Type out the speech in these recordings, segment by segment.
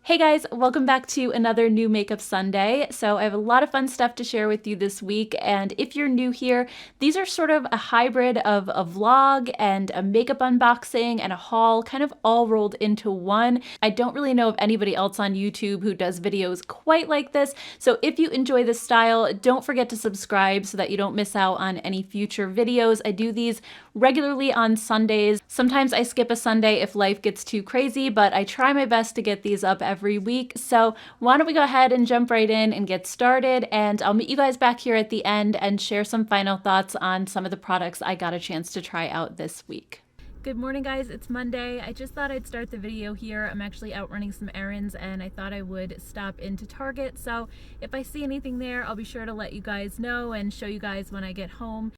Hey guys, welcome back to another new Makeup Sunday. So I have a lot of fun stuff to share with you this week, and if you're new here, these are sort of a hybrid of a vlog and a makeup unboxing and a haul, kind of all rolled into one. I don't really know of anybody else on YouTube who does videos quite like this, so if you enjoy this style, don't forget to subscribe so that you don't miss out on any future videos. I do these regularly on Sundays. Sometimes I skip a Sunday if life gets too crazy, but I try my best to get these up every week. So why don't we go ahead and jump right in and get started, and I'll meet you guys back here at the end and share some final thoughts on some of the products I got a chance to try out this week. Good morning guys, it's Monday. I just thought I'd start the video here. I'm actually out running some errands and I thought I would stop into Target. So if I see anything there, I'll be sure to let you guys know and show you guys when I get home.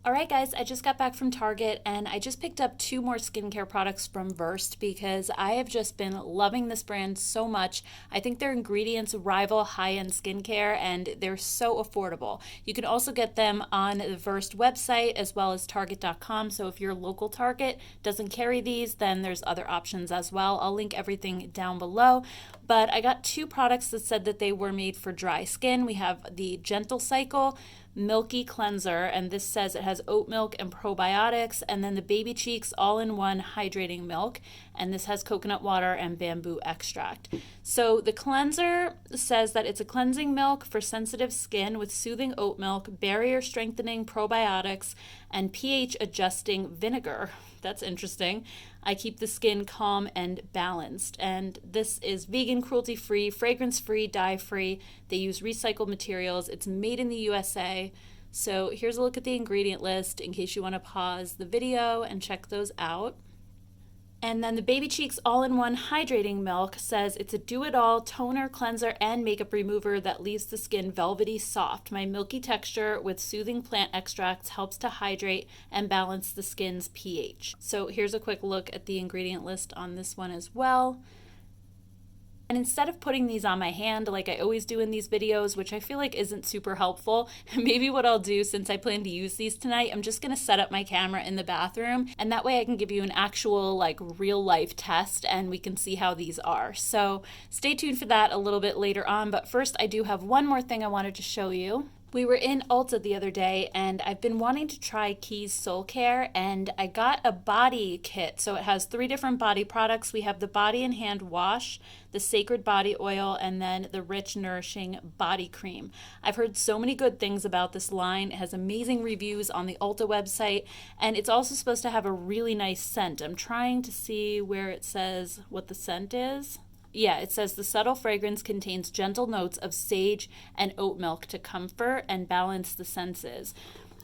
Alright guys, I just got back from Target and I just picked up 2 more skincare products from Versed because I have just been loving this brand so much. I think their ingredients rival high-end skincare and they're so affordable. You can also get them on the Versed website as well as Target.com, so if your local Target doesn't carry these, then there's other options as well. I'll link everything down below. But I got 2 products that said that they were made for dry skin. We have the Gentle Cycle Milky Cleanser, and this says it has oat milk and probiotics, and then the Baby Cheeks all-in-one hydrating milk, and this has coconut water and bamboo extract. So the cleanser says that it's a cleansing milk for sensitive skin with soothing oat milk, barrier strengthening probiotics, and pH adjusting vinegar. That's interesting. I keep the skin calm and balanced. And this is vegan, cruelty-free, fragrance-free, dye-free. They use recycled materials. It's made in the USA. So here's a look at the ingredient list in case you want to pause the video and check those out. And then the Baby Cheeks all-in-one hydrating milk says it's a do-it-all toner, cleanser, and makeup remover that leaves the skin velvety soft. My milky texture with soothing plant extracts helps to hydrate and balance the skin's pH. So here's a quick look at the ingredient list on this one as well. And instead of putting these on my hand like I always do in these videos, which I feel like isn't super helpful, maybe what I'll do, since I plan to use these tonight, I'm just going to set up my camera in the bathroom, and that way I can give you an actual like real life test and we can see how these are. So stay tuned for that a little bit later on, but first I do have one more thing I wanted to show you. We were in Ulta the other day and I've been wanting to try Kie's Soulcare, and I got a body kit. So it has 3 different body products. We have the body and hand wash, the sacred body oil, and then the rich nourishing body cream. I've heard so many good things about this line. It has amazing reviews on the Ulta website, and it's also supposed to have a really nice scent. I'm trying to see where it says what the scent is. Yeah, it says the subtle fragrance contains gentle notes of sage and oat milk to comfort and balance the senses.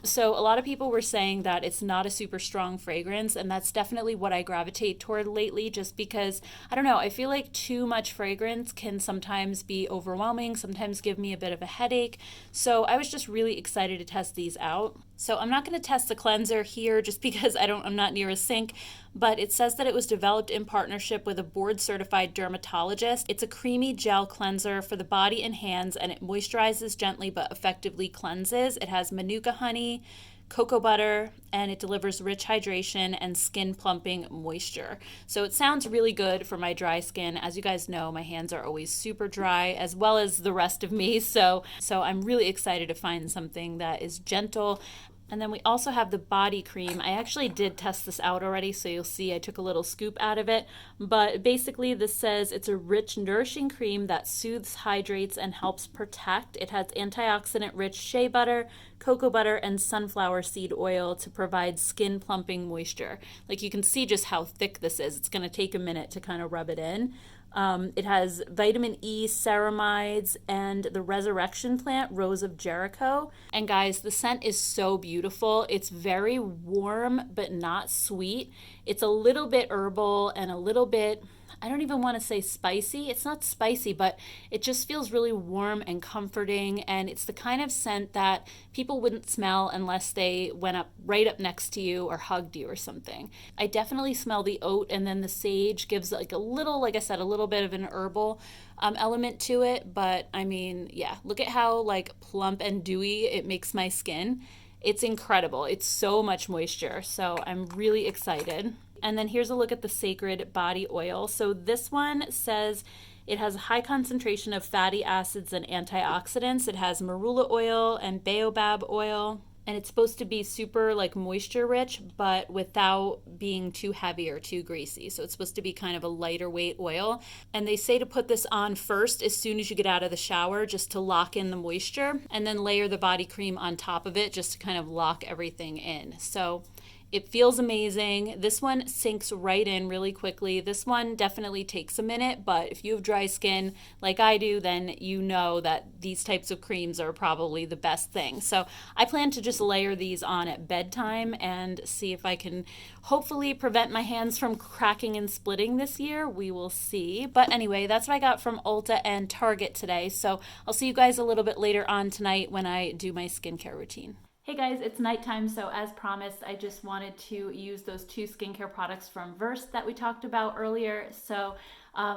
So a lot of people were saying that it's not a super strong fragrance, and that's definitely what I gravitate toward lately, just because, I don't know, I feel like too much fragrance can sometimes be overwhelming, sometimes give me a bit of a headache. So I was just really excited to test these out. So I'm not going to test the cleanser here just because I'm not near a sink, but it says that it was developed in partnership with a board-certified dermatologist. It's a creamy gel cleanser for the body and hands, and it moisturizes gently but effectively cleanses. It has manuka honey, cocoa butter, and it delivers rich hydration and skin plumping moisture. So it sounds really good for my dry skin. As you guys know, my hands are always super dry, as well as the rest of me. So I'm really excited to find something that is gentle. And then we also have the body cream. I actually did test this out already, so you'll see I took a little scoop out of it. But basically this says it's a rich, nourishing cream that soothes, hydrates, and helps protect. It has antioxidant-rich shea butter, cocoa butter, and sunflower seed oil to provide skin plumping moisture. Like, you can see just how thick this is. It's going to take a minute to kind of rub it in. It has vitamin E, ceramides, and the resurrection plant, Rose of Jericho. And guys, the scent is so beautiful. It's very warm, but not sweet. It's a little bit herbal and a little bit, I don't even want to say spicy. It's not spicy, but it just feels really warm and comforting. And it's the kind of scent that people wouldn't smell unless they went up right up next to you or hugged you or something. I definitely smell the oat, and then the sage gives like a little, like I said, a little bit of an herbal element to it. But I mean, yeah, look at how like plump and dewy it makes my skin. It's incredible. It's so much moisture. So I'm really excited. And then here's a look at the Sacred Body Oil. So this one says it has a high concentration of fatty acids and antioxidants. It has marula oil and baobab oil. And it's supposed to be super like moisture rich, but without being too heavy or too greasy. So it's supposed to be kind of a lighter weight oil. And they say to put this on first as soon as you get out of the shower, just to lock in the moisture, and then layer the body cream on top of it just to kind of lock everything in. So it feels amazing. This one sinks right in really quickly. This one definitely takes a minute, but if you have dry skin like I do, then you know that these types of creams are probably the best thing. So I plan to just layer these on at bedtime and see if I can hopefully prevent my hands from cracking and splitting this year. We will see. But anyway, that's what I got from Ulta and Target today. So I'll see you guys a little bit later on tonight when I do my skincare routine. Hey guys, it's nighttime, so as promised, I just wanted to use those two skincare products from Versed that we talked about earlier. So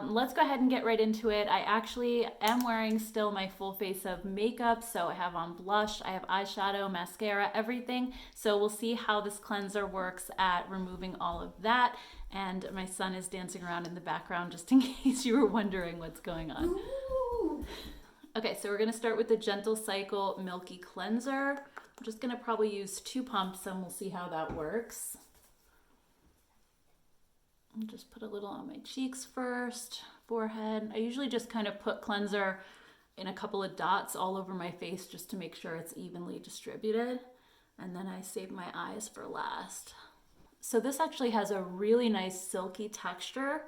let's go ahead and get right into it. I actually am wearing still my full face of makeup, so I have on blush, I have eyeshadow, mascara, everything. So we'll see how this cleanser works at removing all of that. And my son is dancing around in the background just in case you were wondering what's going on. Ooh. Okay, so we're gonna start with the Gentle Cycle Milky Cleanser. I'm just gonna probably use 2 pumps and we'll see how that works. I'll just put a little on my cheeks first, forehead. I usually just kind of put cleanser in a couple of dots all over my face just to make sure it's evenly distributed. And then I save my eyes for last. So this actually has a really nice silky texture.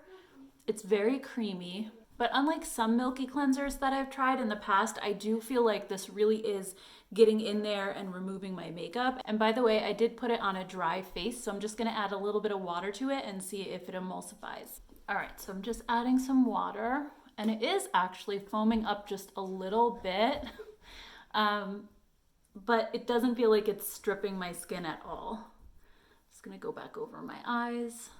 It's very creamy. But unlike some milky cleansers that I've tried in the past, I do feel like this really is getting in there and removing my makeup. And by the way, I did put it on a dry face, so I'm just gonna add a little bit of water to it and see if it emulsifies. All right, so I'm just adding some water, and it is actually foaming up just a little bit, but it doesn't feel like it's stripping my skin at all. Just gonna go back over my eyes.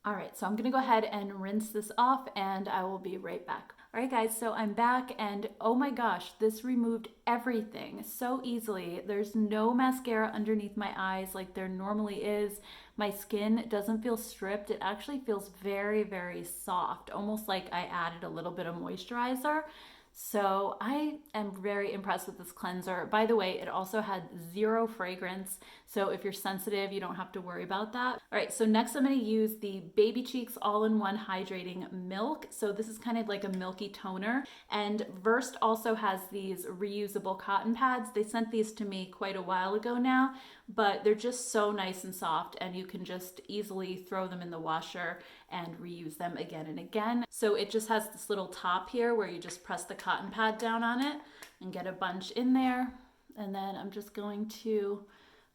All right, so I'm gonna go ahead and rinse this off and I will be right back. All right guys, so I'm back and oh my gosh, this removed everything so easily. There's no mascara underneath my eyes like there normally is. My skin doesn't feel stripped. It actually feels very, very soft, almost like I added a little bit of moisturizer. So I am very impressed with this cleanser. By the way, it also had 0 fragrance. So if you're sensitive, you don't have to worry about that. All right, so next I'm gonna use the Baby Cheeks All-in-One Hydrating Milk. So this is kind of like a milky toner. And Versed also has these reusable cotton pads. They sent these to me quite a while ago now, but they're just so nice and soft and you can just easily throw them in the washer and reuse them again and again. So it just has this little top here where you just press the cotton pad down on it and get a bunch in there. And then I'm just going to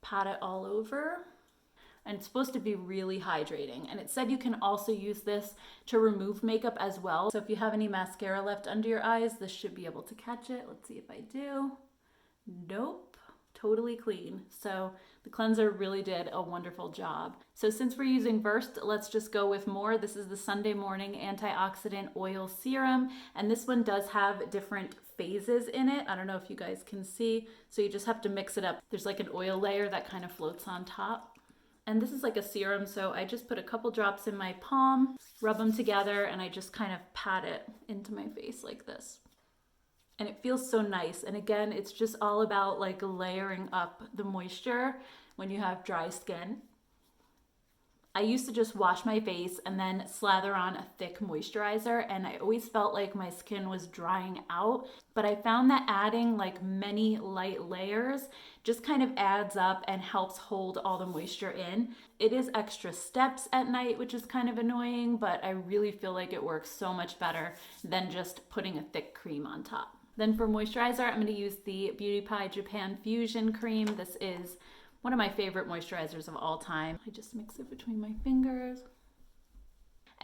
pat it all over. And it's supposed to be really hydrating. And it said you can also use this to remove makeup as well. So if you have any mascara left under your eyes, this should be able to catch it. Let's see if I do. Nope. Totally clean. So the cleanser really did a wonderful job. So since we're using Versed, let's just go with more. This is the Sunday Morning Antioxidant Oil Serum, and this one does have different phases in it. I don't know if you guys can see. So you just have to mix it up. There's like an oil layer that kind of floats on top. And this is like a serum, so I just put a couple drops in my palm, rub them together, and I just kind of pat it into my face like this. And it feels so nice. And again, it's just all about like layering up the moisture when you have dry skin. I used to just wash my face and then slather on a thick moisturizer, and I always felt like my skin was drying out. But I found that adding like many light layers just kind of adds up and helps hold all the moisture in. It is extra steps at night, which is kind of annoying, but I really feel like it works so much better than just putting a thick cream on top. Then for moisturizer, I'm going to use the Beauty Pie Japan Fusion Cream. This is one of my favorite moisturizers of all time. I just mix it between my fingers.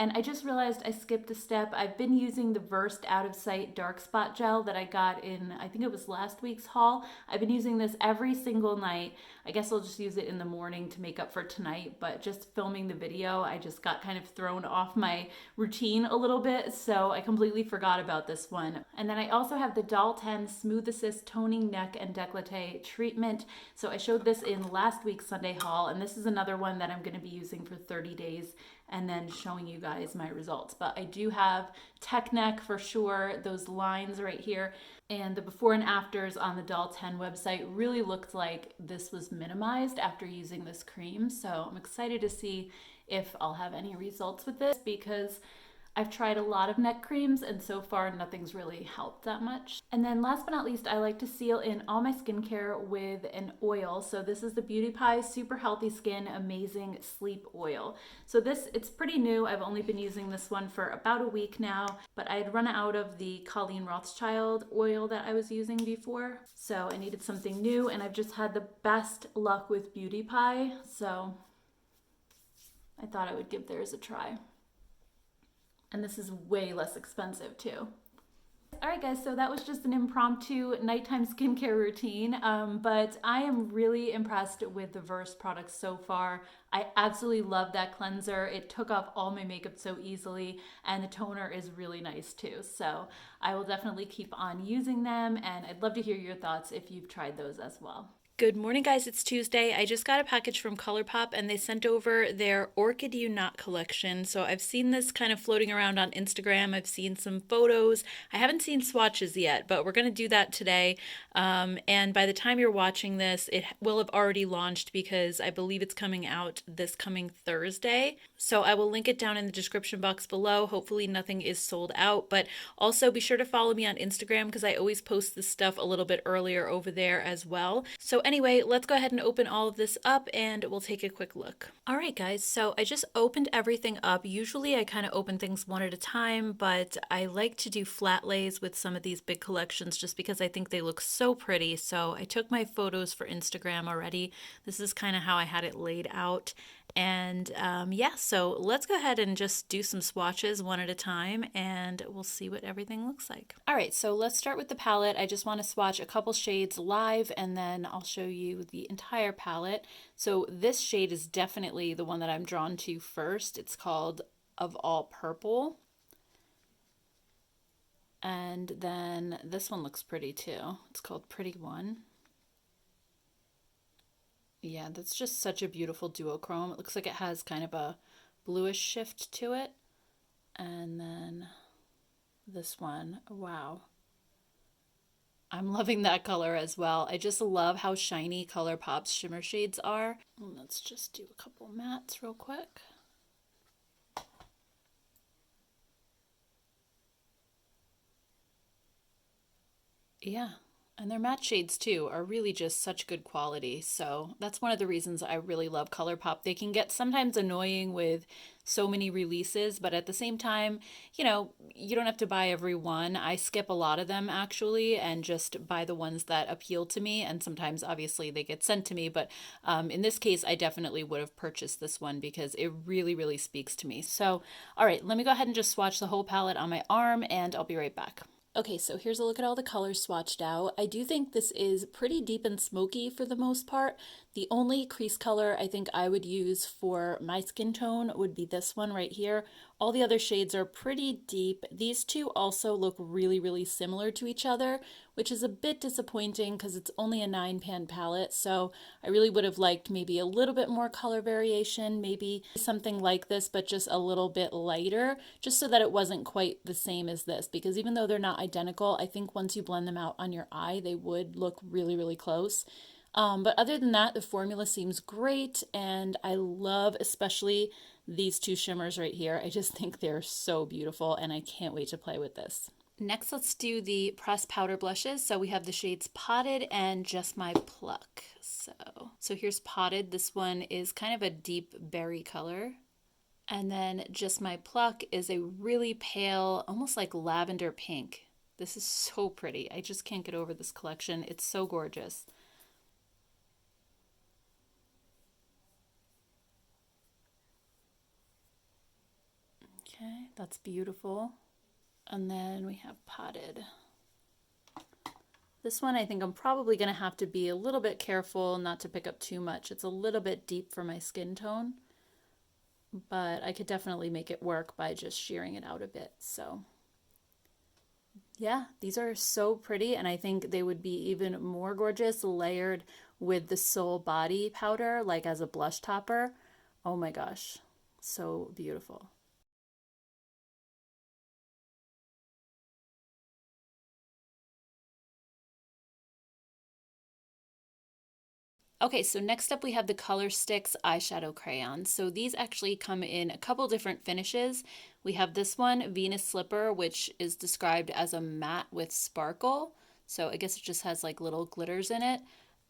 And I just realized I skipped a step. I've been using the Versed Out of Sight Dark Spot Gel that I got in, I think it was last week's haul. I've been using this every single night. I guess I'll just use it in the morning to make up for tonight, but just filming the video, I just got kind of thrown off my routine a little bit, so I completely forgot about this one. And then I also have the Doll 10 Smooth Assist Toning Neck and Décolleté Treatment. So I showed this in last week's Sunday haul, and this is another one that I'm going to be using for 30 days and then showing you guys my results. But I do have tech neck for sure, those lines right here, and the before and afters on the Doll 10 website really looked like this was minimized after using this cream. So I'm excited to see if I'll have any results with this, because I've tried a lot of neck creams and so far nothing's really helped that much. And then last but not least, I like to seal in all my skincare with an oil. So this is the Beauty Pie Super Healthy Skin Amazing Sleep Oil. So it's pretty new. I've only been using this one for about a week now, but I had run out of the Colleen Rothschild oil that I was using before. So I needed something new, and I've just had the best luck with Beauty Pie. So I thought I would give theirs a try. And this is way less expensive too. All right, guys, so that was just an impromptu nighttime skincare routine, but I am really impressed with the Versed products so far. I absolutely love that cleanser. It took off all my makeup so easily, and the toner is really nice too. So I will definitely keep on using them, and I'd love to hear your thoughts if you've tried those as well. Good morning, guys. It's Tuesday. I just got a package from Colourpop and they sent over their Orchid You Not collection. So I've seen this kind of floating around on Instagram. I've seen some photos. I haven't seen swatches yet, but we're going to do that today. And by the time you're watching this, it will have already launched because I believe it's coming out this coming Thursday. So I will link it down in the description box below. Hopefully nothing is sold out, but also be sure to follow me on Instagram because I always post this stuff a little bit earlier over there as well. So anyway, let's go ahead and open all of this up and we'll take a quick look. All right, guys, so I just opened everything up. Usually I kind of open things one at a time, but I like to do flat lays with some of these big collections just because I think they look so pretty. So I took my photos for Instagram already. This is kind of how I had it laid out. And yeah, so let's go ahead and just do some swatches one at a time and we'll see what everything looks like. All right, so let's start with the palette. I just want to swatch a couple shades live and then I'll show you the entire palette. So this shade is definitely the one that I'm drawn to first. It's called Of All Purple. And then this one looks pretty too. It's called Pretty One. Yeah, that's just such a beautiful duochrome. It looks like it has kind of a bluish shift to it. And then this one, wow. I'm loving that color as well. I just love how shiny Colourpop's shimmer shades are. Let's just do a couple mattes real quick. Yeah. And their matte shades too are really just such good quality. So that's one of the reasons I really love Colourpop. They can get sometimes annoying with so many releases, but at the same time, you know, you don't have to buy every one. I skip a lot of them actually and just buy the ones that appeal to me. And sometimes obviously they get sent to me, but in this case, I definitely would have purchased this one because it really, really speaks to me. So, all right, let me go ahead and just swatch the whole palette on my arm and I'll be right back. Okay, so here's a look at all the colors swatched out. I do think this is pretty deep and smoky for the most part. The only crease color I think I would use for my skin tone would be this one right here. All the other shades are pretty deep. These two also look really, really similar to each other, which is a bit disappointing because it's only a 9-pan palette. So I really would have liked maybe a little bit more color variation, maybe something like this, but just a little bit lighter, just so that it wasn't quite the same as this. Because even though they're not identical, I think once you blend them out on your eye, they would look really, really close. But other than that, the formula seems great, and I love especially these two shimmers right here. I just think they're so beautiful, and I can't wait to play with this. Next, let's do the pressed powder blushes. So we have the shades Potted and Just My Pluck. So here's Potted. This one is kind of a deep berry color. And then Just My Pluck is a really pale, almost like lavender pink. This is so pretty. I just can't get over this collection. It's so gorgeous. Okay, that's beautiful. And then we have Potted. This one I think I'm probably going to have to be a little bit careful not to pick up too much. It's a little bit deep for my skin tone, but I could definitely make it work by just shearing it out a bit. So yeah, these are so pretty, and I think they would be even more gorgeous layered with the Soul Body powder, like as a blush topper. Oh my gosh, so beautiful. Okay, so next up we have the Color Sticks eyeshadow crayons. So these actually come in a couple different finishes. We have this one, Venus Slipper, which is described as a matte with sparkle. So I guess it just has like little glitters in it.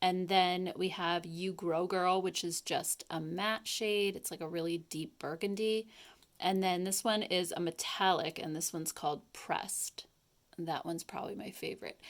And then we have You Grow Girl, which is just a matte shade. It's like a really deep burgundy. And then this one is a metallic, and this one's called Pressed. And that one's probably my favorite.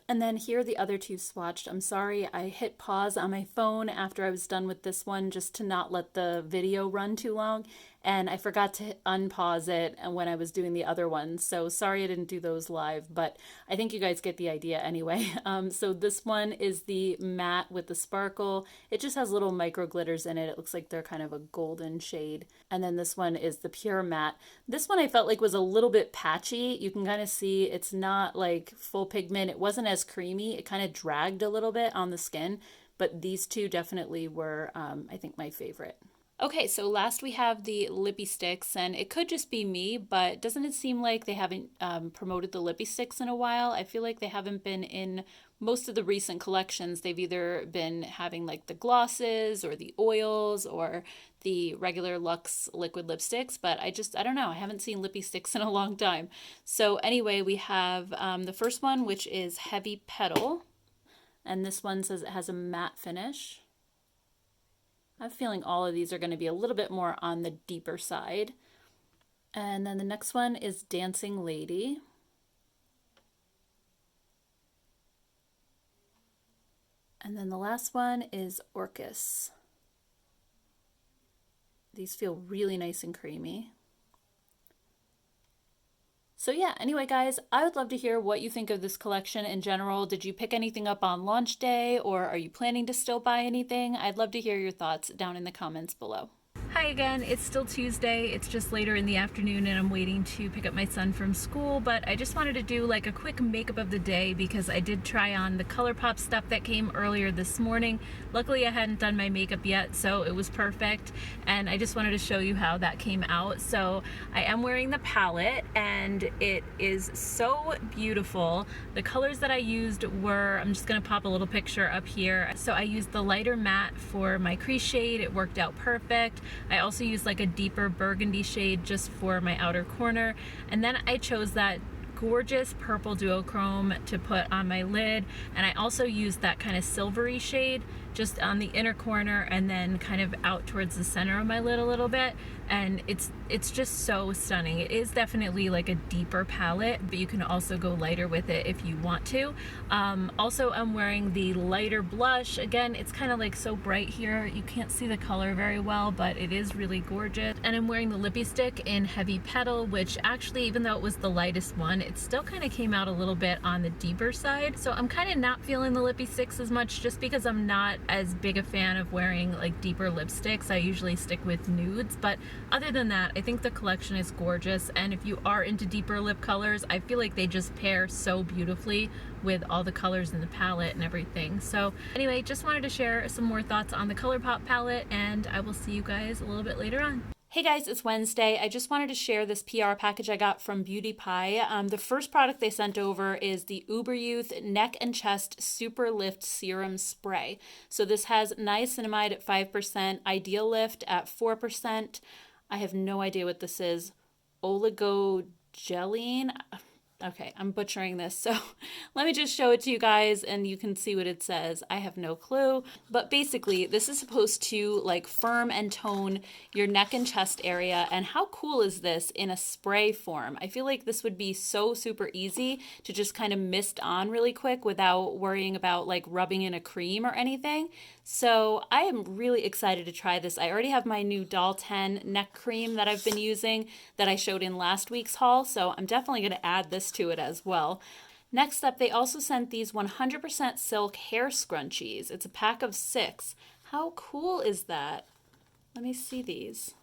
And then here are the other two swatched. I'm sorry, I hit pause on my phone after I was done with this one just to not let the video run too long. And I forgot to unpause it when I was doing the other ones. So sorry I didn't do those live, but I think you guys get the idea anyway. So this one is the matte with the sparkle. It just has little micro glitters in it. It looks like they're kind of a golden shade. And then this one is the pure matte. This one I felt like was a little bit patchy. You can kind of see it's not like full pigment. It wasn't as creamy. It kind of dragged a little bit on the skin, but these two definitely were, I think, my favorite. Okay, so last we have the lippy sticks, and it could just be me, but doesn't it seem like they haven't promoted the lippy sticks in a while? I feel like they haven't been in most of the recent collections. They've either been having like the glosses or the oils or the regular Luxe liquid lipsticks, but I don't know. I haven't seen lippy sticks in a long time. So anyway, we have the first one, which is Heavy Petal, and this one says it has a matte finish. I have a feeling all of these are going to be a little bit more on the deeper side. And then the next one is Dancing Lady. And then the last one is Orchis. These feel really nice and creamy. So yeah, anyway guys, I would love to hear what you think of this collection in general. Did you pick anything up on launch day, or are you planning to still buy anything? I'd love to hear your thoughts down in the comments below. Hi again, it's still Tuesday. It's just later in the afternoon and I'm waiting to pick up my son from school, but I just wanted to do like a quick makeup of the day because I did try on the Colourpop stuff that came earlier this morning. Luckily I hadn't done my makeup yet, so it was perfect, and I just wanted to show you how that came out. So I am wearing the palette and it is so beautiful. The colors that I used were, I'm just gonna pop a little picture up here. So I used the lighter matte for my crease shade. It worked out perfect. I also used like a deeper burgundy shade just for my outer corner, and then I chose that gorgeous purple duochrome to put on my lid, and I also used that kind of silvery shade just on the inner corner and then kind of out towards the center of my lid a little bit, and it's just so stunning. It is definitely like a deeper palette, but you can also go lighter with it if you want to. Also, I'm wearing the lighter blush. Again, it's kind of like so bright here, you can't see the color very well, but it is really gorgeous. And I'm wearing the lippy stick in Heavy Petal, which actually, even though it was the lightest one, it still kind of came out a little bit on the deeper side. So I'm kind of not feeling the lippy sticks as much just because I'm not as big a fan of wearing like deeper lipsticks. I usually stick with nudes, but other than that, I think the collection is gorgeous, and if you are into deeper lip colors, I feel like they just pair so beautifully with all the colors in the palette and everything. So anyway, just wanted to share some more thoughts on the Colourpop palette, and I will see you guys a little bit later on. Hey guys, it's Wednesday. I just wanted to share this PR package I got from Beauty Pie. The first product they sent over is the Uber Youth Neck and Chest Super Lift Serum Spray. So this has niacinamide at 5%, Ideal Lift at 4%. I have no idea what this is. Oligogelline. Okay, I'm butchering this, so let me just show it to you guys and you can see what it says. I have no clue, but basically this is supposed to like firm and tone your neck and chest area. And how cool is this in a spray form? I feel like this would be so super easy to just kind of mist on really quick without worrying about like rubbing in a cream or anything. So I am really excited to try this. I already have my new Doll 10 neck cream that I've been using that I showed in last week's haul, so I'm definitely going to add this to it as well. Next up, they also sent these 100% silk hair scrunchies. It's a pack of 6. How cool is that? Let me see these.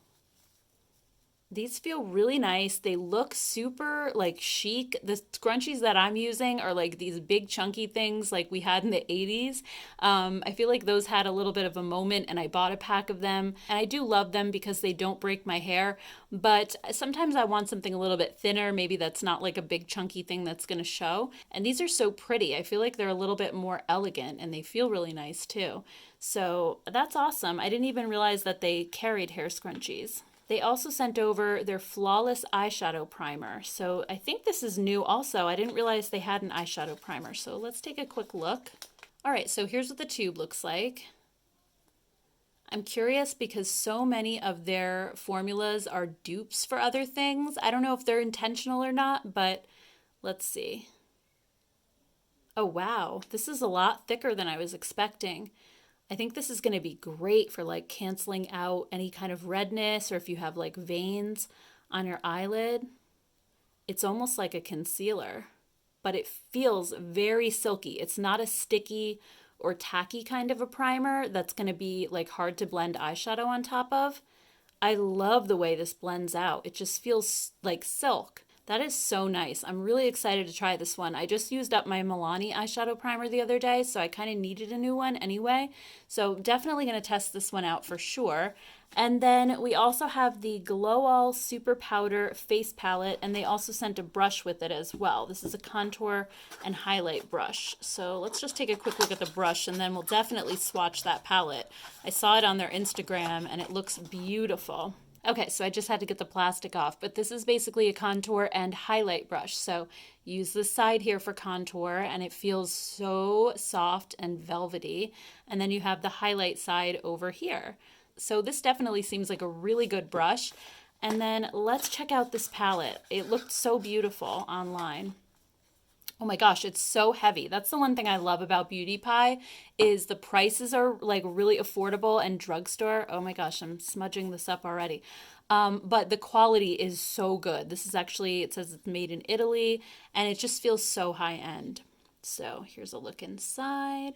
These feel really nice. They look super like chic. The scrunchies that I'm using are like these big chunky things like we had in the 80s. I feel like those had a little bit of a moment and I bought a pack of them. And I do love them because they don't break my hair. But sometimes I want something a little bit thinner. Maybe that's not like a big chunky thing that's going to show. And these are so pretty. I feel like they're a little bit more elegant and they feel really nice too. So that's awesome. I didn't even realize that they carried hair scrunchies. They also sent over their Flawless Eyeshadow Primer. So I think this is new also. I didn't realize they had an eyeshadow primer. So let's take a quick look. All right, so here's what the tube looks like. I'm curious because so many of their formulas are dupes for other things. I don't know if they're intentional or not, but let's see. Oh, wow. This is a lot thicker than I was expecting. I think this is going to be great for like canceling out any kind of redness or if you have like veins on your eyelid. It's almost like a concealer, but it feels very silky. It's not a sticky or tacky kind of a primer that's going to be like hard to blend eyeshadow on top of. I love the way this blends out. It just feels like silk. That is so nice. I'm really excited to try this one. I just used up my Milani eyeshadow primer the other day, so I kind of needed a new one anyway. So definitely going to test this one out for sure. And then we also have the Glow All Super Powder Face Palette, and they also sent a brush with it as well. This is a contour and highlight brush. So let's just take a quick look at the brush, and then we'll definitely swatch that palette. I saw it on their Instagram, and it looks beautiful. Okay, so I just had to get the plastic off, but this is basically a contour and highlight brush. So use the side here for contour and it feels so soft and velvety. And then you have the highlight side over here. So this definitely seems like a really good brush. And then let's check out this palette. It looked so beautiful online. Oh my gosh, it's so heavy. That's the one thing I love about Beauty Pie is the prices are like really affordable and drugstore. Oh my gosh, I'm smudging this up already. But the quality is so good. This is actually, it says it's made in Italy and it just feels so high end. So here's a look inside.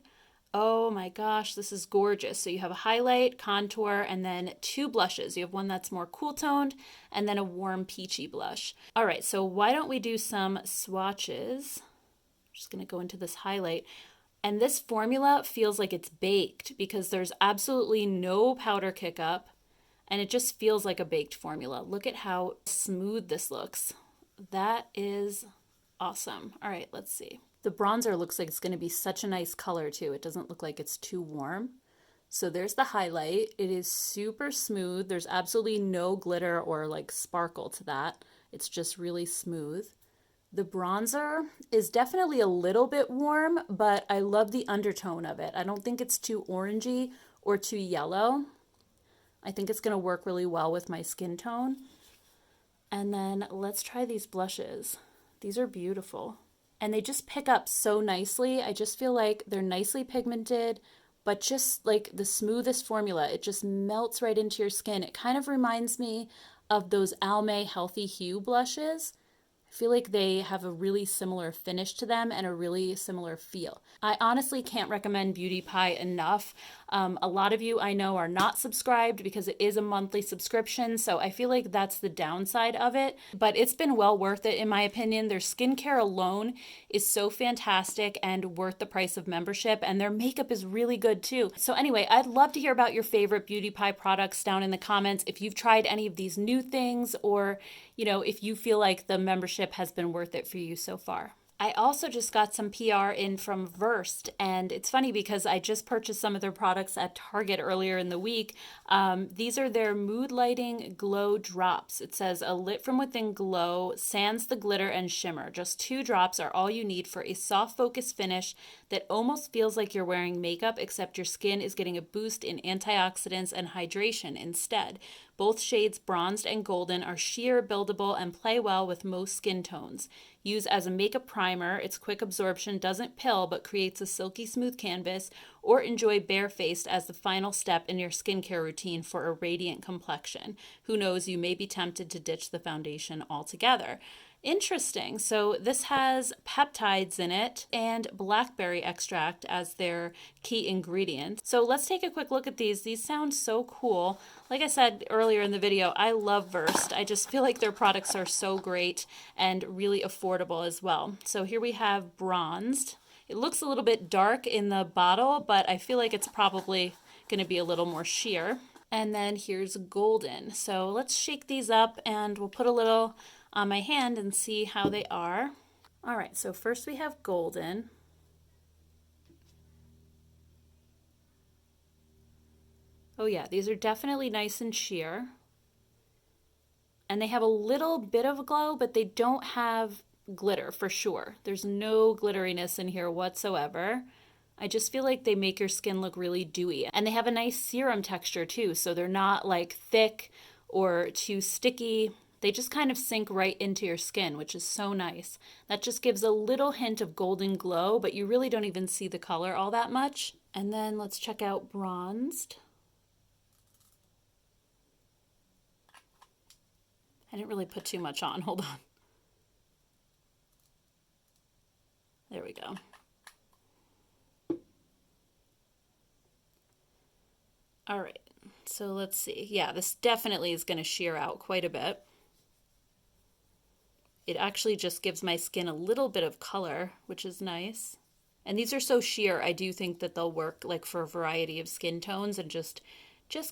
Oh my gosh, this is gorgeous. So you have a highlight, contour, and then 2 blushes. You have one that's more cool toned and then a warm peachy blush. All right, so why don't we do some swatches? Just going to go into this highlight. And this formula feels like it's baked because there's absolutely no powder kick up and it just feels like a baked formula. Look at how smooth this looks. That is awesome. All right, let's see. The bronzer looks like it's going to be such a nice color too. It doesn't look like it's too warm. So there's the highlight. It is super smooth. There's absolutely no glitter or like sparkle to that. It's just really smooth. The bronzer is definitely a little bit warm, but I love the undertone of it. I don't think it's too orangey or too yellow. I think it's going to work really well with my skin tone. And then let's try these blushes. These are beautiful. And they just pick up so nicely. I just feel like they're nicely pigmented, but just like the smoothest formula. It just melts right into your skin. It kind of reminds me of those Almay Healthy Hue blushes. I feel like they have a really similar finish to them and a really similar feel. I honestly can't recommend Beauty Pie enough. A lot of you I know are not subscribed because it is a monthly subscription, so I feel like that's the downside of it, but it's been well worth it in my opinion. Their skincare alone is so fantastic and worth the price of membership, and their makeup is really good too. So anyway, I'd love to hear about your favorite Beauty Pie products down in the comments. If you've tried any of these new things or, you know, if you feel like the membership has been worth it for you so far. I also just got some PR in from Versed, and it's funny because I just purchased some of their products at Target earlier in the week. These are their Mood Lighting Glow Drops. It says a lit from within glow, sans the glitter and shimmer. Just 2 drops are all you need for a soft focus finish that almost feels like you're wearing makeup, except your skin is getting a boost in antioxidants and hydration instead. Both shades, bronzed and golden, are sheer, buildable, and play well with most skin tones. Use as a makeup primer. Its quick absorption doesn't pill but creates a silky smooth canvas, or enjoy barefaced as the final step in your skincare routine for a radiant complexion. Who knows, you may be tempted to ditch the foundation altogether. Interesting. So this has peptides in it and blackberry extract as their key ingredient. So let's take a quick look at these. These sound so cool. Like I said earlier in the video, I love Versed. I just feel like their products are so great and really affordable as well. So here we have bronzed. It looks a little bit dark in the bottle, but I feel like it's probably going to be a little more sheer. And then here's golden. So let's shake these up and we'll put a little on my hand and see how they are. All right, so first we have golden. Oh yeah, these are definitely nice and sheer. And they have a little bit of glow, but they don't have glitter for sure. There's no glitteriness in here whatsoever. I just feel like they make your skin look really dewy. And they have a nice serum texture too, so they're not like thick or too sticky. They just kind of sink right into your skin, which is so nice. That just gives a little hint of golden glow, but you really don't even see the color all that much. And then let's check out bronzed. I didn't really put too much on. Hold on. There we go. All right, so let's see. Yeah, this definitely is going to sheer out quite a bit. It actually just gives my skin a little bit of color, which is nice. And these are so sheer, I do think that they'll work like for a variety of skin tones and just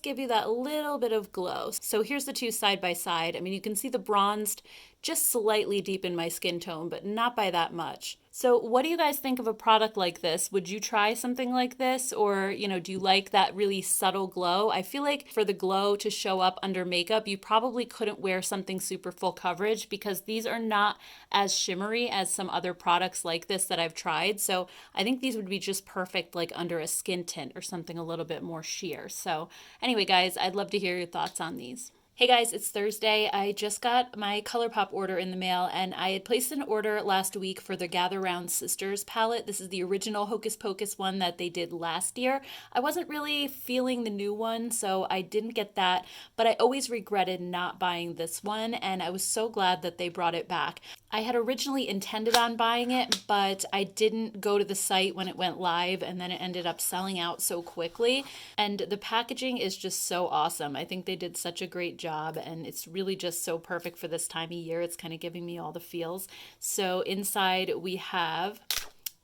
give you that little bit of glow. So here's the two side by side. I mean, you can see the bronzed just slightly deepen my skin tone, but not by that much. So what do you guys think of a product like this? Would you try something like this? Or, do you like that really subtle glow? I feel like for the glow to show up under makeup, you probably couldn't wear something super full coverage because these are not as shimmery as some other products like this that I've tried. So I think these would be just perfect like under a skin tint or something a little bit more sheer. So anyway, guys, I'd love to hear your thoughts on these. Hey guys, it's Thursday. I just got my Colourpop order in the mail, and I had placed an order last week for the Gather Round Sisters palette. This is the original Hocus Pocus one that they did last year. I wasn't really feeling the new one, so I didn't get that, but I always regretted not buying this one, and I was so glad that they brought it back. I had originally intended on buying it, but I didn't go to the site when it went live, and then it ended up selling out so quickly. And the packaging is just so awesome. I think they did such a great job, and it's really just so perfect for this time of year. It's kind of giving me all the feels. So inside we have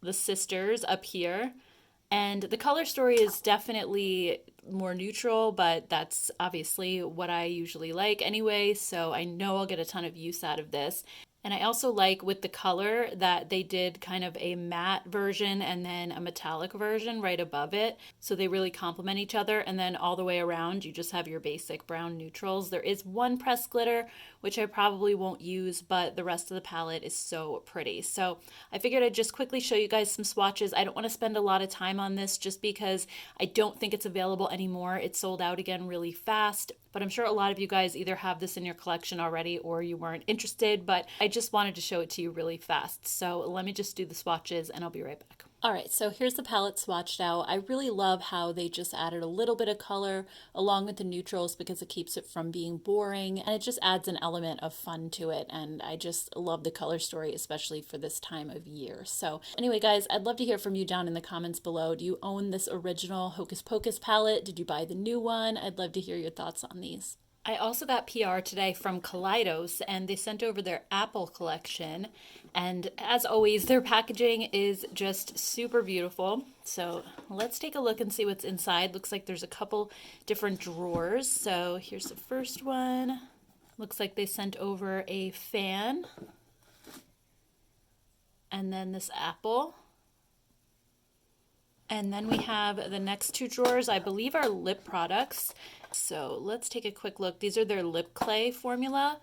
the sisters up here. And the color story is definitely more neutral, but that's obviously what I usually like anyway, so I know I'll get a ton of use out of this. And I also like with the color that they did kind of a matte version and then a metallic version right above it. So they really complement each other. And then all the way around, you just have your basic brown neutrals. There is one pressed glitter, which I probably won't use, but the rest of the palette is so pretty. So I figured I'd just quickly show you guys some swatches. I don't want to spend a lot of time on this just because I don't think it's available anymore. It sold out again really fast. But I'm sure a lot of you guys either have this in your collection already or you weren't interested, but I just wanted to show it to you really fast. So let me just do the swatches and I'll be right back. All right, so here's the palette swatched out. I really love how they just added a little bit of color along with the neutrals because it keeps it from being boring and it just adds an element of fun to it. And I just love the color story, especially for this time of year. So anyway, guys, I'd love to hear from you down in the comments below. Do you own this original Hocus Pocus palette? Did you buy the new one? I'd love to hear your thoughts on these. I also got PR today from Kaleidos, and they sent over their Apple collection. And as always, their packaging is just super beautiful. So let's take a look and see what's inside. Looks like there's a couple different drawers. So here's the first one. Looks like they sent over a fan. and then this apple. And then we have the next two drawers, I believe are lip products. So let's take a quick look. These are their lip clay formula.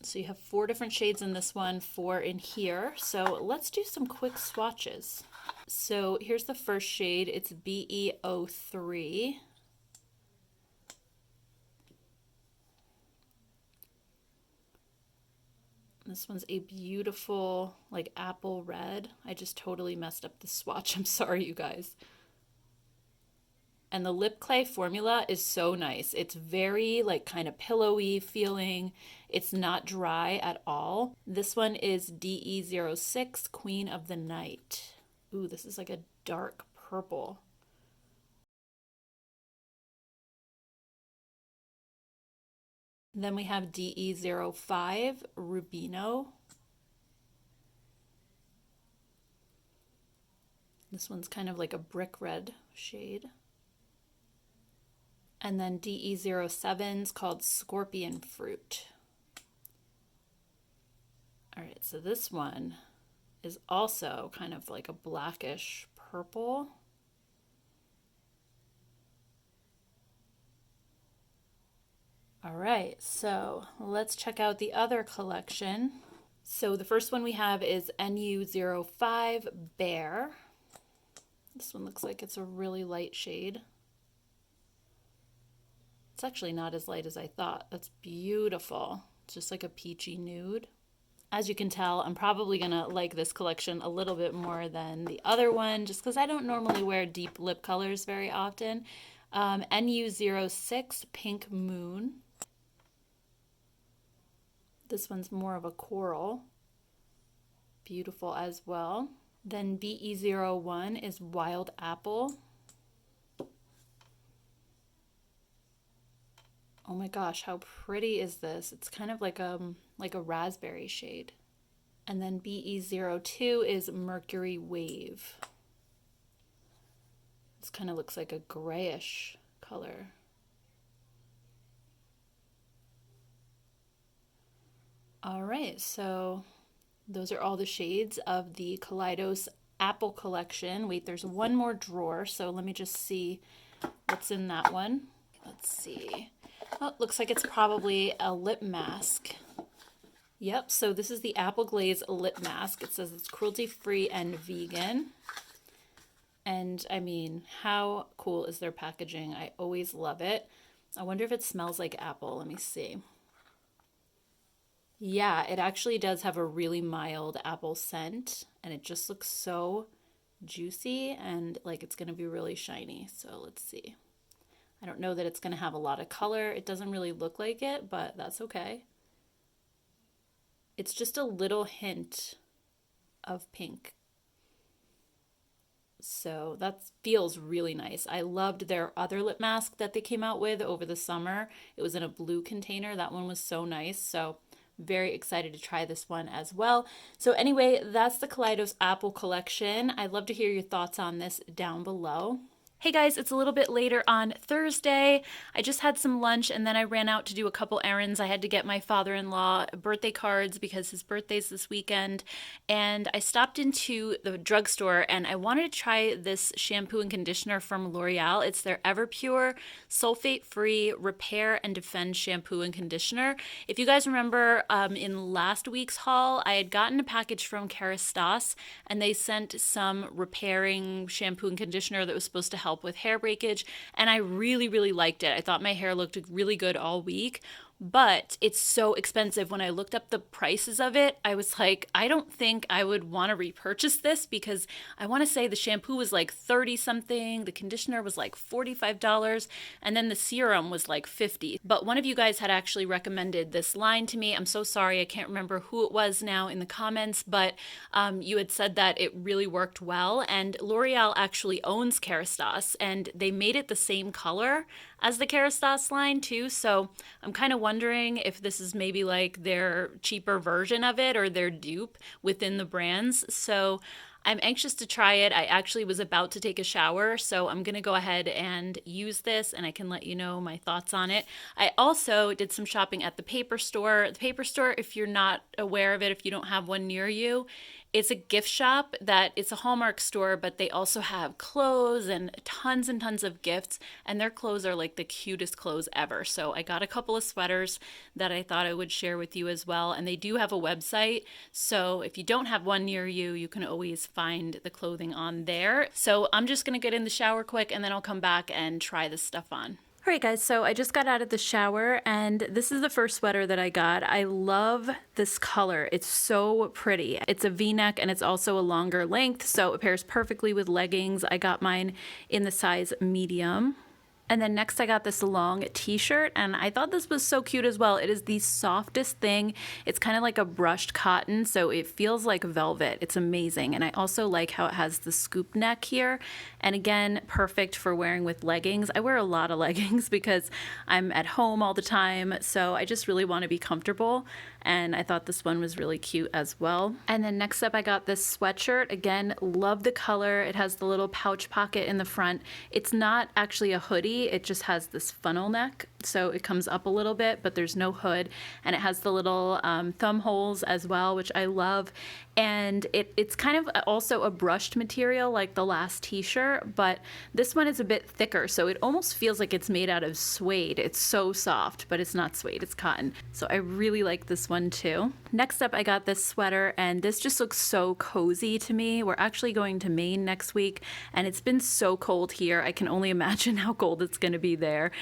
So you have 4 different shades in this one, 4 in here. So let's do some quick swatches. So here's the first shade. It's BE03. This one's a beautiful like apple red. I just totally messed up the swatch. I'm sorry, you guys. And the lip clay formula is so nice. It's very like kind of pillowy feeling. It's not dry at all. This one is DE06, Queen of the Night. Ooh, this is like a dark purple. Then we have DE05, Rubino. This one's kind of like a brick red shade. And then DE07 is called Scorpion Fruit. All right, so this one is also kind of like a blackish purple. All right, so let's check out the other collection. So the first one we have is NU05 Bear. This one looks like it's a really light shade. It's actually not as light as I thought. That's beautiful. It's just like a peachy nude. As you can tell, I'm probably gonna like this collection a little bit more than the other one just because I don't normally wear deep lip colors very often. NU06 Pink Moon. This one's more of a coral. Beautiful as well. Then BE01 is Wild Apple. Oh my gosh, how pretty is this? It's kind of like a raspberry shade. And then BE02 is Mercury Wave. This kind of looks like a grayish color. All right, so those are all the shades of the Kaleidos Apple collection. Wait, there's one more drawer, so let me just see what's in that one. Let's see. Oh, looks like it's probably a lip mask. Yep, so this is the Apple Glaze lip mask. It says it's cruelty-free and vegan. And I mean, how cool is their packaging? I always love it. I wonder if it smells like apple. Let me see. Yeah, it actually does have a really mild apple scent, and it just looks so juicy and like it's going to be really shiny. So let's see. I don't know that it's going to have a lot of color. It doesn't really look like it, but that's okay. It's just a little hint of pink. So that feels really nice. I loved their other lip mask that they came out with over the summer. It was in a blue container. That one was so nice. So very excited to try this one as well. So anyway, that's the Kaleidos Apple collection. I'd love to hear your thoughts on this down below. Hey guys, it's a little bit later on Thursday. I just had some lunch and then I ran out to do a couple errands. I had to get my father-in-law birthday cards because his birthday's this weekend. And I stopped into the drugstore and I wanted to try this shampoo and conditioner from L'Oreal. It's their Everpure sulfate-free repair and defend shampoo and conditioner. If you guys remember in last week's haul, I had gotten a package from Kaleidos and they sent some repairing shampoo and conditioner that was supposed to help with hair breakage, and I really liked it. I thought my hair looked really good all week, but it's so expensive. When I looked up the prices of it, I was like, I don't think I would want to repurchase this because I want to say the shampoo was like 30 something, the conditioner was like $45, and then the serum was like 50. But one of you guys had actually recommended this line to me. I'm so sorry, I can't remember who it was now in the comments, but you had said that it really worked well, and L'Oreal actually owns Kaleidos, and they made it the same color as the Kaleidos line too, so I'm kind of wondering if this is maybe like their cheaper version of it or their dupe within the brands. So I'm anxious to try it. I actually was about to take a shower, so I'm gonna go ahead and use this and I can let you know my thoughts on it. I also did some shopping at the paper store. The paper store, if you're not aware of it, if you don't have one near you, It's a gift shop that it's a Hallmark store, but they also have clothes and tons of gifts. And their clothes are like the cutest clothes ever. So I got a couple of sweaters that I thought I would share with you as well. And they do have a website. So if you don't have one near you, you can always find the clothing on there. So I'm just going to get in the shower quick and then I'll come back and try this stuff on. All right, guys, so I just got out of the shower and this is the first sweater that I got. I love this color. It's so pretty. It's a V-neck and it's also a longer length, so it pairs perfectly with leggings. I got mine in the size medium. And then next I got this long t-shirt and I thought this was so cute as well. It is the softest thing. It's kind of like a brushed cotton, so it feels like velvet. It's amazing. And I also like how it has the scoop neck here. And again, perfect for wearing with leggings. I wear a lot of leggings because I'm at home all the time, so I just really want to be comfortable. And I thought this one was really cute as well. And then next up I got this sweatshirt. Again, love the color. It has the little pouch pocket in the front. It's not actually a hoodie. It just has this funnel neck, so it comes up a little bit, but there's no hood. And it has the little thumb holes as well, which I love. And it's kind of also a brushed material like the last t-shirt, but this one is a bit thicker, so it almost feels like it's made out of suede. It's so soft, but it's not suede, it's cotton. So I really like this one too. Next up, I got this sweater, and this just looks so cozy to me. We're actually going to Maine next week, and it's been so cold here. I can only imagine how cold it's going to be there.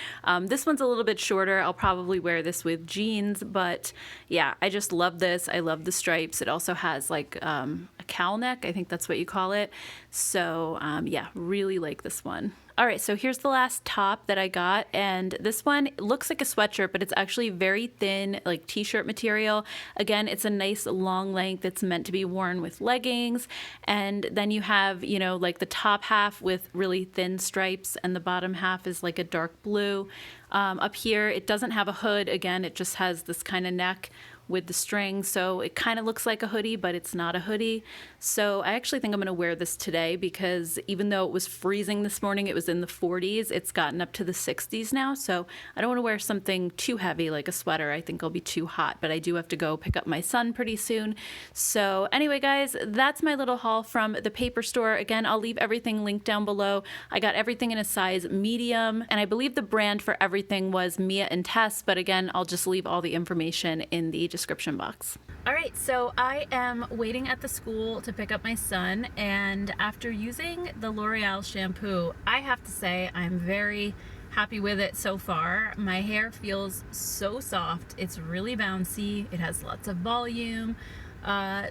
This one's a little bit shorter. I'll probably wear this with jeans, but yeah, I just love this. I love the stripes. It also has like a cowl neck. I think that's what you call it. So yeah, really like this one. All right, so here's the last top that I got, and this one looks like a sweatshirt, but it's actually very thin, like t-shirt material. Again, it's a nice long length. It's meant to be worn with leggings, and then you have, you know, like the top half with really thin stripes, and the bottom half is like a dark blue. Up here, it doesn't have a hood. Again, it just has this kind of neck with the string, so it kind of looks like a hoodie, but it's not a hoodie. So I actually think I'm going to wear this today because even though it was freezing this morning, it was in the 40s, it's gotten up to the 60s now, so I don't want to wear something too heavy like a sweater. I think I'll be too hot, but I do have to go pick up my son pretty soon. So anyway, guys, that's my little haul from the paper store. Again, I'll leave everything linked down below. I got everything in a size medium, and I believe the brand for everything was Mia and Tess, but again, I'll just leave all the information in the description box. All right, so I am waiting at the school to pick up my son, and after using the L'Oreal shampoo, I have to say I'm very happy with it so far. My hair feels so soft. It's really bouncy. It has lots of volume.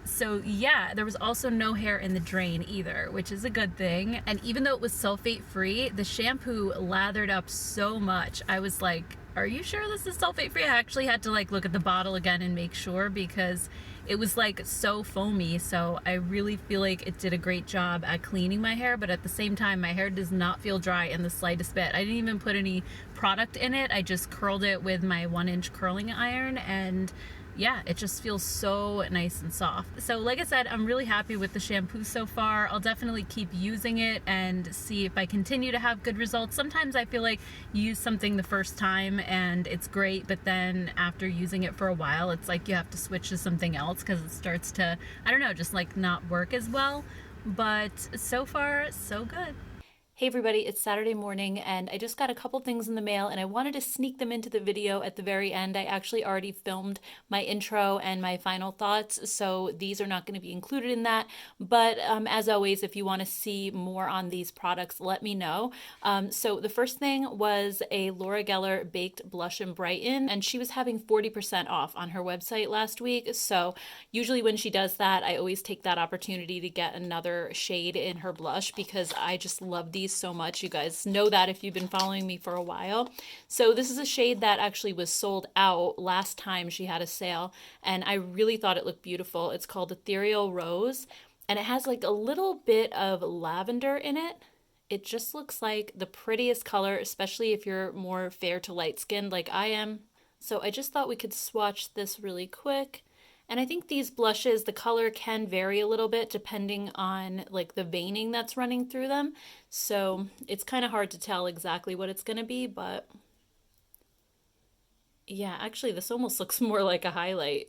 So yeah, there was also no hair in the drain either, which is a good thing. And even though it was sulfate free, the shampoo lathered up so much. I was like, are you sure this is sulfate free? I actually had to like look at the bottle again and make sure because it was like so foamy. So I really feel like it did a great job at cleaning my hair, but at the same time, my hair does not feel dry in the slightest bit. I didn't even put any product in it. I just curled it with my 1-inch curling iron, and yeah, it just feels so nice and soft. So like I said, I'm really happy with the shampoo so far. I'll definitely keep using it and see if I continue to have good results. Sometimes I feel like you use something the first time and it's great, but then after using it for a while, it's like you have to switch to something else because it starts to, I don't know, just like not work as well. But so far, so good. Hey everybody, it's Saturday morning and I just got a couple things in the mail and I wanted to sneak them into the video at the very end. I actually already filmed my intro and my final thoughts, so these are not going to be included in that. But as always, if you want to see more on these products, let me know. So the first thing was a Laura Geller Baked Blush and Brighten, and she was having 40% off on her website last week. So usually when she does that, I always take that opportunity to get another shade in her blush because I just love these so much. You guys know that if you've been following me for a while. So this is a shade that actually was sold out last time she had a sale, and I really thought it looked beautiful. It's called Ethereal Rose, and it has like a little bit of lavender in it. It just looks like the prettiest color, especially if you're more fair to light skinned like I am. So I just thought we could swatch this really quick. And I think these blushes, the color can vary a little bit depending on like the veining that's running through them. So it's kind of hard to tell exactly what it's going to be, but yeah, actually this almost looks more like a highlight.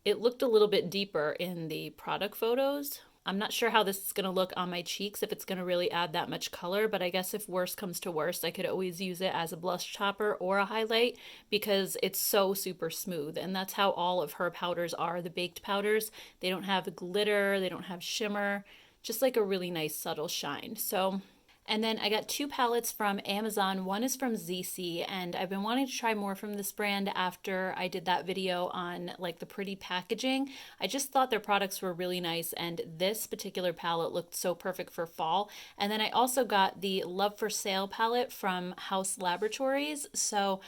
It looked a little bit deeper in the product photos. I'm not sure how this is going to look on my cheeks, if it's going to really add that much color, but I guess if worse comes to worst, I could always use it as a blush topper or a highlight because it's so super smooth. And that's how all of her powders are, the baked powders. They don't have glitter, they don't have shimmer, just like a really nice subtle shine. So and then I got two palettes from Amazon. One is from Zeesea, and I've been wanting to try more from this brand after I did that video on like the pretty packaging. I just thought their products were really nice, and this particular palette looked so perfect for fall. And then I also got the Love for Sale palette from Haus Laboratories. So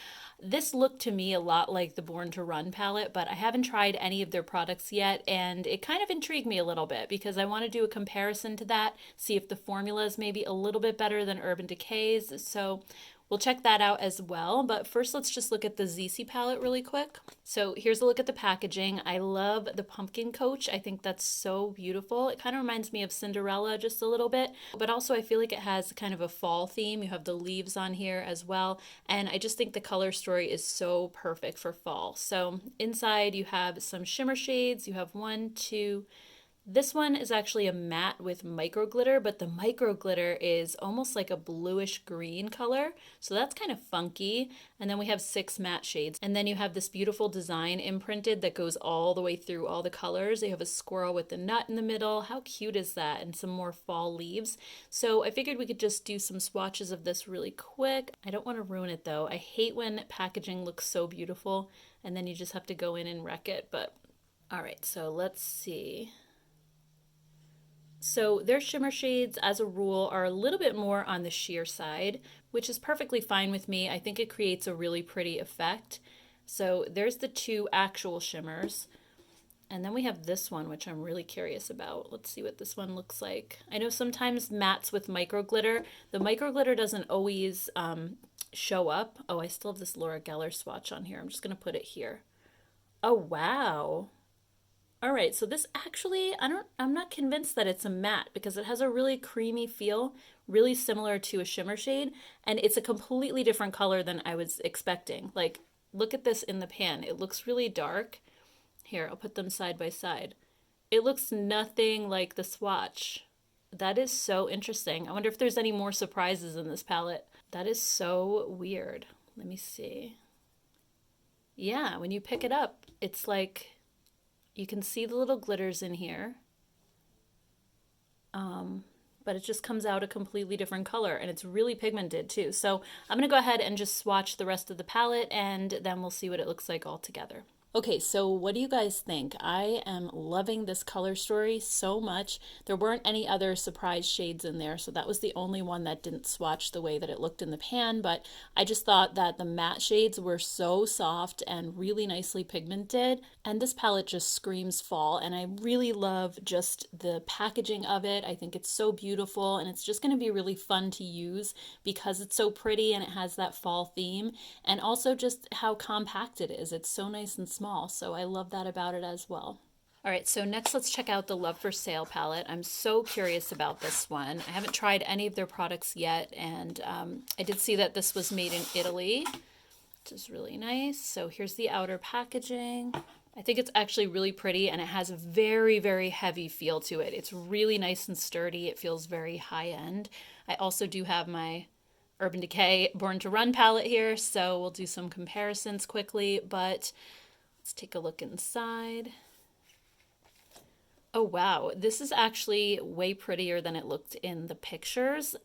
this looked to me a lot like the Born to Run palette, but I haven't tried any of their products yet, and it kind of intrigued me a little bit because I want to do a comparison to that, see if the formula is maybe a little bit better than Urban Decay's. So we'll check that out as well. But first, let's just look at the Zeesea palette really quick. So here's a look at the packaging. I love the pumpkin coach. I think that's so beautiful. It kind of reminds me of Cinderella just a little bit, but also I feel like it has kind of a fall theme. You have the leaves on here as well. And I just think the color story is so perfect for fall. So inside you have some shimmer shades. You have one, two, this one is actually a matte with micro glitter, but the micro glitter is almost like a bluish green color. So that's kind of funky. And then we have 6 matte shades. And then you have this beautiful design imprinted that goes all the way through all the colors. You have a squirrel with the nut in the middle. How cute is that? And some more fall leaves. So I figured we could just do some swatches of this really quick. I don't want to ruin it though. I hate when packaging looks so beautiful and then you just have to go in and wreck it. But all right, so let's see. So their shimmer shades, as a rule, are a little bit more on the sheer side, which is perfectly fine with me. I think it creates a really pretty effect. So there's the 2 actual shimmers. And then we have this one, which I'm really curious about. Let's see what this one looks like. I know sometimes mattes with micro glitter, the micro glitter doesn't always show up. Oh, I still have this Laura Geller swatch on here. I'm just going to put it here. Oh, wow. All right, so this actually, I'm not convinced that it's a matte because it has a really creamy feel, really similar to a shimmer shade, and it's a completely different color than I was expecting. Like, look at this in the pan. It looks really dark. Here, I'll put them side by side. It looks nothing like the swatch. That is so interesting. I wonder if there's any more surprises in this palette. That is so weird. Let me see. Yeah, when you pick it up, it's like you can see the little glitters in here, but it just comes out a completely different color and it's really pigmented too. So I'm gonna go ahead and just swatch the rest of the palette and then we'll see what it looks like all together. Okay, so what do you guys think? I am loving this color story so much. There weren't any other surprise shades in there, so that was the only one that didn't swatch the way that it looked in the pan, but I just thought that the matte shades were so soft and really nicely pigmented, and this palette just screams fall, and I really love just the packaging of it. I think it's so beautiful, and it's just going to be really fun to use because it's so pretty and it has that fall theme, and also just how compact it is. It's so nice and small, so I love that about it as well. All right, so next let's check out the Love for Sale palette. I'm so curious about this one. I haven't tried any of their products yet, and I did see that this was made in Italy, which is really nice. So here's the outer packaging. I think it's actually really pretty, and it has a very, very heavy feel to it. It's really nice and sturdy. It feels very high-end. I also do have my Urban Decay Born to Run palette here, so we'll do some comparisons quickly, but let's take a look inside. Oh wow, this is actually way prettier than it looked in the pictures.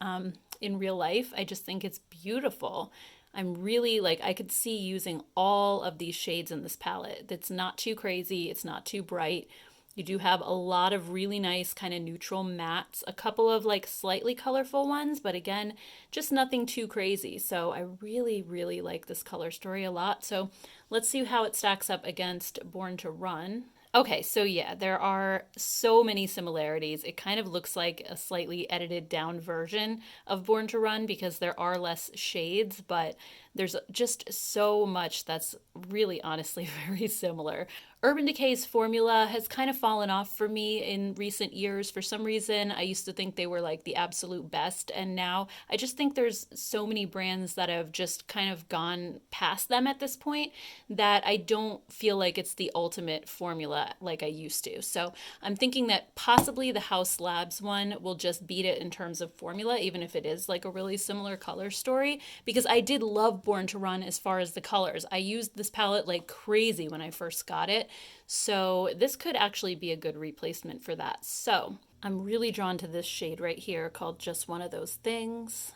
In real life, I just think it's beautiful. I'm really like, I could see using all of these shades in this palette. It's not too crazy, it's not too bright. You do have a lot of really nice kind of neutral mattes, a couple of like slightly colorful ones, but again, just nothing too crazy. So I really, really like this color story a lot. So let's see how it stacks up against Born to Run. Okay, so yeah, there are so many similarities. It kind of looks like a slightly edited down version of Born to Run because there are less shades, but There's just so much that's really honestly very similar. Urban Decay's formula has kind of fallen off for me in recent years. For some reason, I used to think they were like the absolute best, and now I just think there's so many brands that have just kind of gone past them at this point that I don't feel like it's the ultimate formula like I used to. So I'm thinking that possibly the Haus Labs one will just beat it in terms of formula, even if it is like a really similar color story, because I did love Born to Run as far as the colors. I used this palette like crazy when I first got it. So this could actually be a good replacement for that. So I'm really drawn to this shade right here called Just One of Those Things.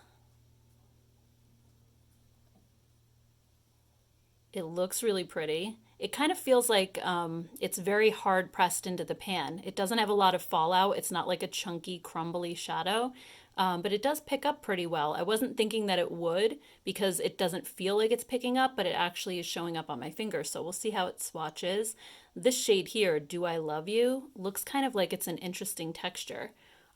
It looks really pretty. It kind of feels like it's very hard pressed into the pan. It doesn't have a lot of fallout. It's not like a chunky, crumbly shadow, but it does pick up pretty well. I wasn't thinking that it would because it doesn't feel like it's picking up, but it actually is showing up on my finger. So we'll see how it swatches. This shade here, Do I Love You, looks kind of like it's an interesting texture.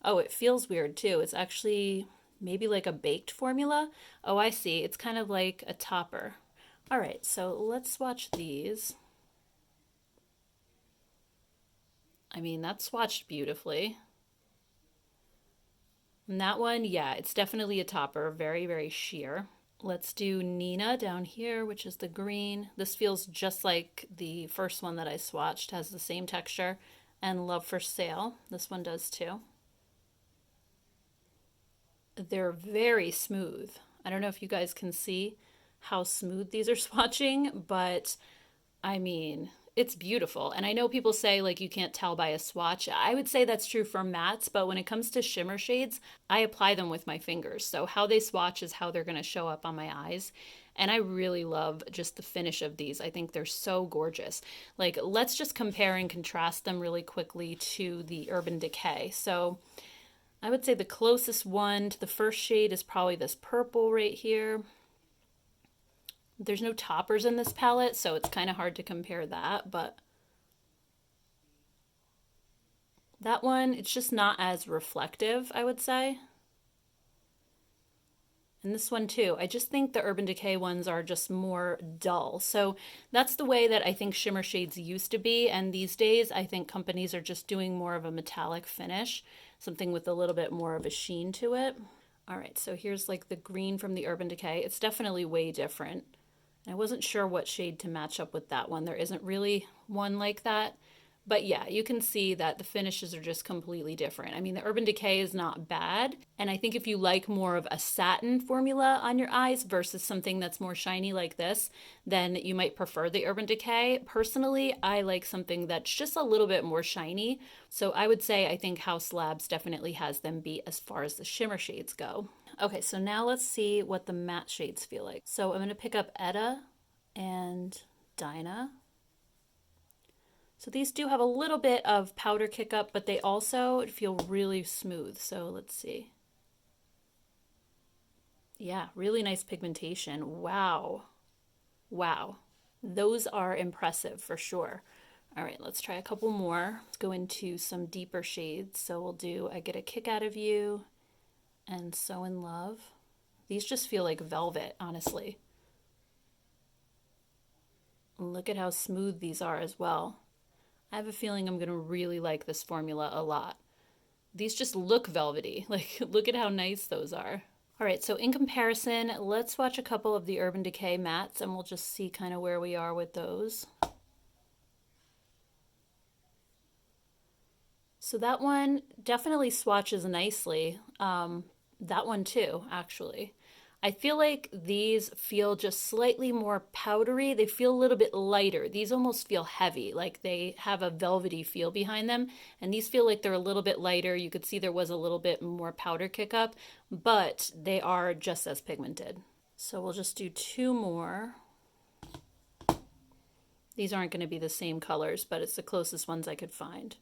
Oh, it feels weird too. It's actually maybe like a baked formula. Oh, I see. It's kind of like a topper. All right, so let's swatch these. I mean, that swatched beautifully. And that one, yeah, it's definitely a topper, very, very sheer. Let's do Nina down here, which is the green. This feels just like the first one that I swatched, has the same texture. And Love for Sale, this one does too. They're very smooth. I don't know if you guys can see how smooth these are swatching, but I mean, it's beautiful. And I know people say like you can't tell by a swatch. I would say that's true for mattes, but when it comes to shimmer shades, I apply them with my fingers. So how they swatch is how they're going to show up on my eyes. And I really love just the finish of these. I think they're so gorgeous. Like, let's just compare and contrast them really quickly to the Urban Decay. So I would say the closest one to the first shade is probably this purple right here. There's no toppers in this palette, so it's kind of hard to compare that, but that one, it's just not as reflective, I would say. And this one too. I just think the Urban Decay ones are just more dull. So that's the way that I think shimmer shades used to be. And these days, I think companies are just doing more of a metallic finish, something with a little bit more of a sheen to it. All right, so here's like the green from the Urban Decay. It's definitely way different. I wasn't sure what shade to match up with that one. There isn't really one like that. But yeah, you can see that the finishes are just completely different. I mean, the Urban Decay is not bad. And I think if you like more of a satin formula on your eyes versus something that's more shiny like this, then you might prefer the Urban Decay. Personally, I like something that's just a little bit more shiny. So I would say I think Haus Labs definitely has them beat as far as the shimmer shades go. Okay, so now let's see what the matte shades feel like. So I'm going to pick up Etta and Dinah. So these do have a little bit of powder kick up, but they also feel really smooth. So let's see. Yeah, really nice pigmentation. Wow. Wow. Those are impressive for sure. All right, let's try a couple more. Let's go into some deeper shades. So we'll do I Get a Kick Out of You and So in Love. These just feel like velvet, honestly. Look at how smooth these are as well. I have a feeling I'm going to really like this formula a lot. These just look velvety. Like, look at how nice those are. All right, so in comparison, let's watch a couple of the Urban Decay mattes and we'll just see kind of where we are with those. So that one definitely swatches nicely. That one too, actually. I feel like these feel just slightly more powdery. They feel a little bit lighter. These almost feel heavy, like they have a velvety feel behind them. And these feel like they're a little bit lighter. You could see there was a little bit more powder kick up, but they are just as pigmented. So we'll just do two more. These aren't going to be the same colors, but it's the closest ones I could find.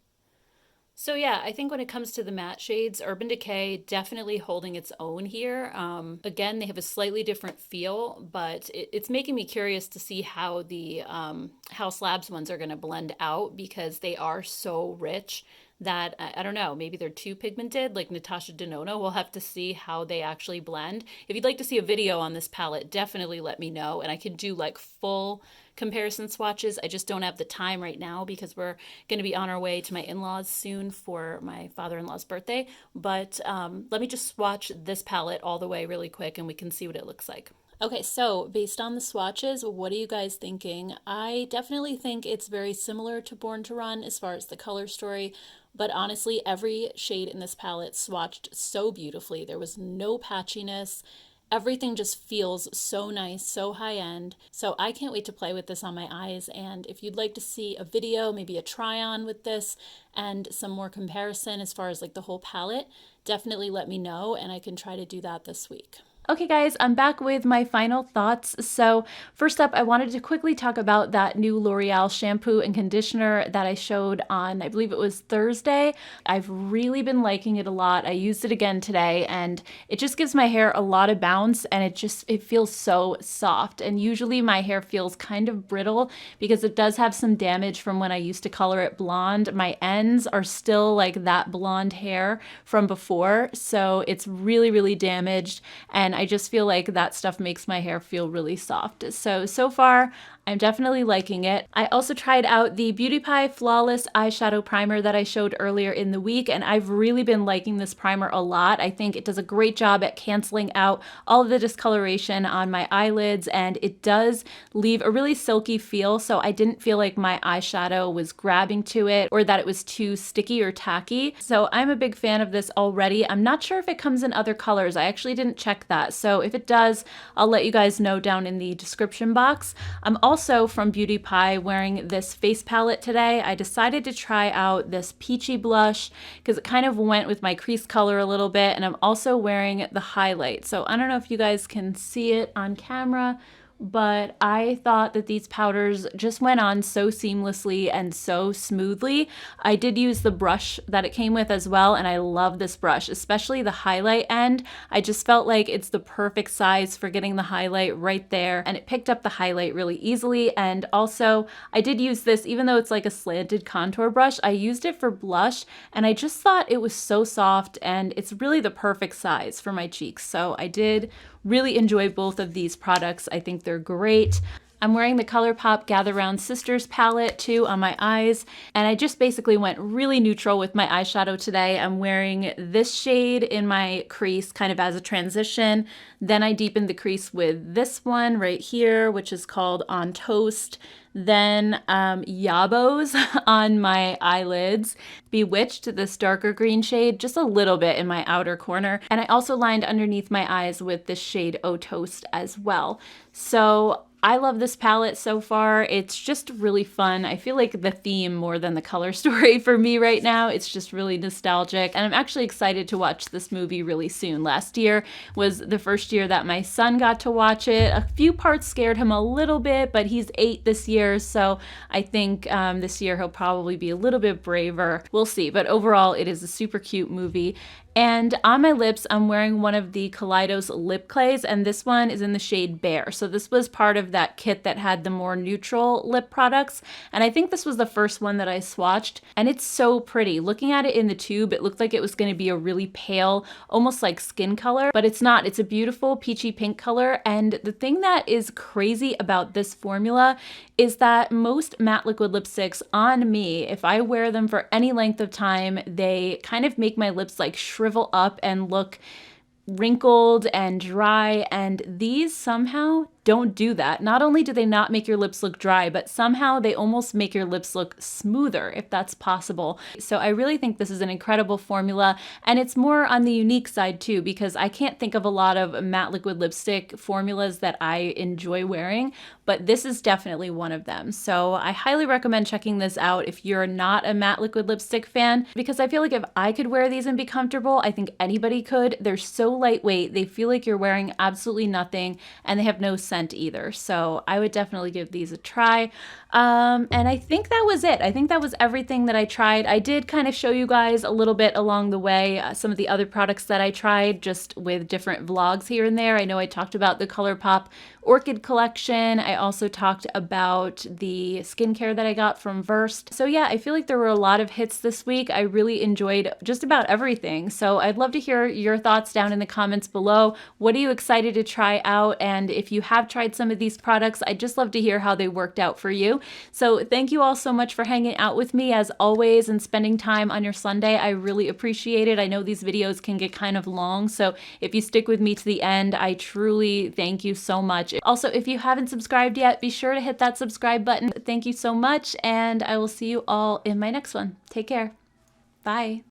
So yeah, I think when it comes to the matte shades, Urban Decay definitely holding its own here. Again, they have a slightly different feel, but it's making me curious to see how the Haus Labs ones are going to blend out because they are so rich that I don't know, maybe they're too pigmented, like Natasha Denona. We'll have to see how they actually blend. If you'd like to see a video on this palette, definitely let me know, and I can do like full comparison swatches. I just don't have the time right now because we're going to be on our way to my in-laws soon for my father-in-law's birthday. But let me just swatch this palette all the way really quick and we can see what it looks like. Okay, so based on the swatches, what are you guys thinking? I definitely think it's very similar to Born to Run as far as the color story, but honestly, every shade in this palette swatched so beautifully. There was no patchiness. Everything just feels so nice, so high end. So I can't wait to play with this on my eyes. And if you'd like to see a video, maybe a try on with this and some more comparison as far as like the whole palette, definitely let me know and I can try to do that this week. Okay guys, I'm back with my final thoughts. So first up, I wanted to quickly talk about that new L'Oreal shampoo and conditioner that I showed on, I believe it was Thursday. I've really been liking it a lot. I used it again today and it just gives my hair a lot of bounce and it feels so soft. And usually my hair feels kind of brittle because it does have some damage from when I used to color it blonde. My ends are still like that blonde hair from before. So it's really, really damaged. And I just feel like that stuff makes my hair feel really soft. So far, I'm definitely liking it. I also tried out the Beauty Pie Flawless Eyeshadow Primer that I showed earlier in the week, and I've really been liking this primer a lot. I think it does a great job at canceling out all of the discoloration on my eyelids, and it does leave a really silky feel, so I didn't feel like my eyeshadow was grabbing to it or that it was too sticky or tacky. So I'm a big fan of this already. I'm not sure if it comes in other colors. I actually didn't check that. So if it does, I'll let you guys know down in the description box. I'm also from Beauty Pie wearing this face palette today. I decided to try out this peachy blush because it kind of went with my crease color a little bit, and I'm also wearing the highlight. So I don't know if you guys can see it on camera, but I thought that these powders just went on so seamlessly and so smoothly. I did use the brush that it came with as well, and I love this brush, especially the highlight end. I just felt like it's the perfect size for getting the highlight right there, and it picked up the highlight really easily. And also, I did use this, even though it's like a slanted contour brush, I used it for blush, and I just thought it was so soft, and it's really the perfect size for my cheeks. So I did really enjoy both of these products. I think they're great. I'm wearing the Colourpop Gather Round Sisters palette too on my eyes, and I just basically went really neutral with my eyeshadow today. I'm wearing this shade in my crease kind of as a transition. Then I deepened the crease with this one right here, which is called On Toast. Then Yabos on my eyelids, Bewitched, this darker green shade, just a little bit in my outer corner. And I also lined underneath my eyes with this shade O Toast as well. So I love this palette so far. It's just really fun. I feel like the theme more than the color story for me right now. It's just really nostalgic. And I'm actually excited to watch this movie really soon. Last year was the first year that my son got to watch it. A few parts scared him a little bit, but he's 8 this year. So I think this year he'll probably be a little bit braver. We'll see. But overall, it is a super cute movie. And on my lips, I'm wearing one of the Kaleidos lip clays, and this one is in the shade Bear. So this was part of that kit that had the more neutral lip products, and I think this was the first one that I swatched, and it's so pretty. Looking at it in the tube, it looked like it was going to be a really pale, almost like skin color, but it's not. It's a beautiful peachy pink color, and the thing that is crazy about this formula is that most matte liquid lipsticks on me, if I wear them for any length of time, they kind of make my lips like shrivel up and look wrinkled and dry, and these somehow don't do that. Not only do they not make your lips look dry, but somehow they almost make your lips look smoother, if that's possible. So I really think this is an incredible formula, and it's more on the unique side too, because I can't think of a lot of matte liquid lipstick formulas that I enjoy wearing, but this is definitely one of them. So I highly recommend checking this out if you're not a matte liquid lipstick fan, because I feel like if I could wear these and be comfortable, I think anybody could. They're so lightweight, they feel like you're wearing absolutely nothing, and they have no scent either. So I would definitely give these a try. And I think that was it. I think that was everything that I tried. I did kind of show you guys a little bit along the way some of the other products that I tried, just with different vlogs here and there. I know I talked about the Colourpop Orchid collection. I also talked about the skincare that I got from Versed. So yeah, I feel like there were a lot of hits this week. I really enjoyed just about everything. So I'd love to hear your thoughts down in the comments below. What are you excited to try out? And if you have tried some of these products, I'd just love to hear how they worked out for you. So thank you all so much for hanging out with me as always and spending time on your Sunday. I really appreciate it. I know these videos can get kind of long, so if you stick with me to the end, I truly thank you so much. Also, if you haven't subscribed yet, be sure to hit that subscribe button. Thank you so much, and I will see you all in my next one. Take care. Bye.